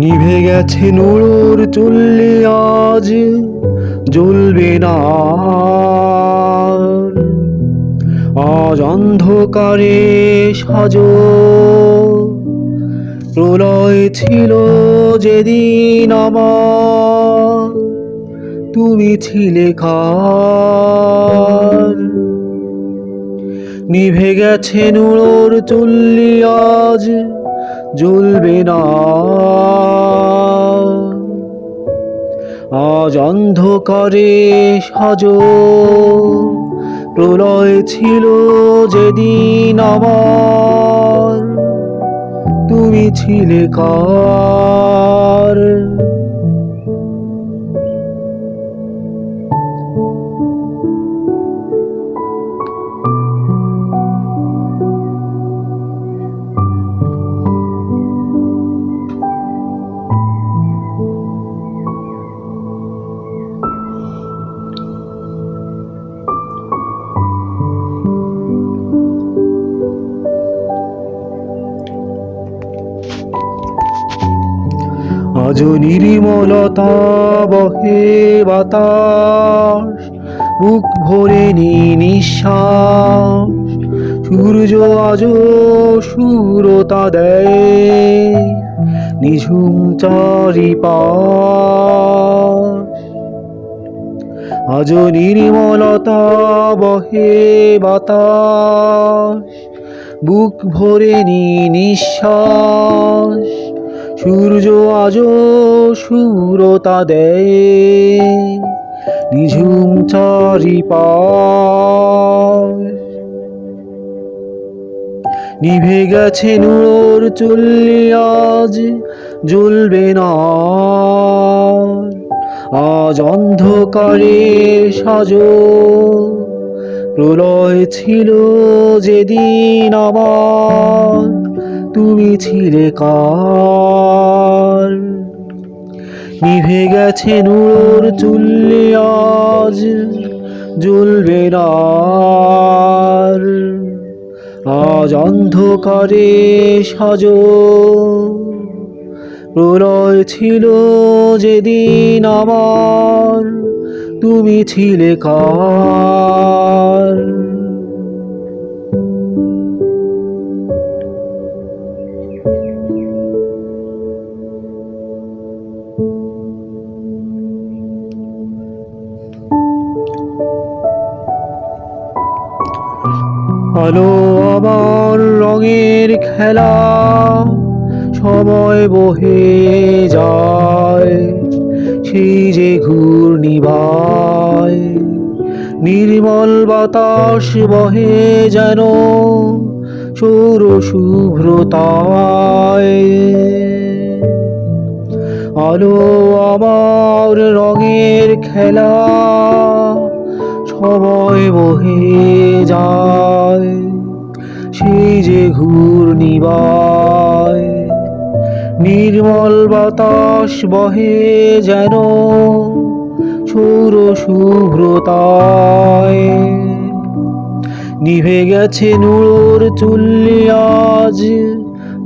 নিভে গেছে নুরুর চুল্লি আজ জ্বলবে না আর। আজ অন্ধকারে সাজো প্রলয় ছিল যেদিন আমার, তুমি ছিলে কার। নিভে গেছে নুরুর চুল্লি আজ জ্বলবে না, আজ অন্ধকারে সাজো প্রলয় ছিল যেদিন আমার, তুমি ছিলে কার। আজ নির্মলতা বহে বাতাস, বুক ভরে নিঃশ্বাস। সূর্য আজ সুরতা দেয় নিঝুম চারিপাশ। আজ নির্মলতা বহে বাতাস, বুক ভরে নিঃশ্বাস। সূর্য আজ সুরতা দেয় নিঝুম চারিপাশ। নিভে গেছে নুরুর চুল্লি আজ জ্বলবে না, আজ অন্ধকারে সাজো প্রলয় ছিল যেদিন আমার, তুমি ছিলে কার। নিভে গেছে নুরুর চুল্লি আজ জ্বলবে না, আজ অন্ধকারে সাজো প্রলয় ছিল যেদিন আমার, তুমি ছিলে কার। আলো আমার রঙের খেলা, সময় বহে যায় সেই যে ঘূর্ণিবায়। নির্মল বাতাস বহে যেন সৌর শুভ্রতায়। আলো আমার রঙের খেলা, সময় বহে যায় সেই যে ঘূর্ণিবায়। নির্মল বাতাস বহে যেন সৌর শুভ্রতায়। নিভে গেছে নুরুর চুল্লি আজ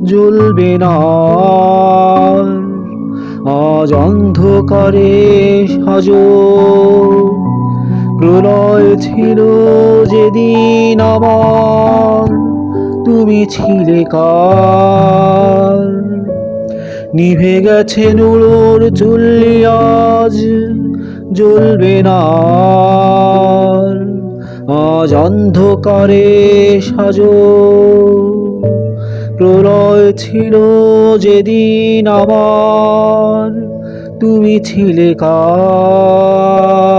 জ্বলবে না, আজ অন্ধকারে সাজো প্রলয় ছিল যেদিন আমার, তুমি ছিলে কার। নিভে গেছে নুরুর চুল্লি আজ জ্বলবে না, আজ অন্ধকারে সাজো প্রলয় ছিল যেদিন আমার, তুমি ছিলে কার।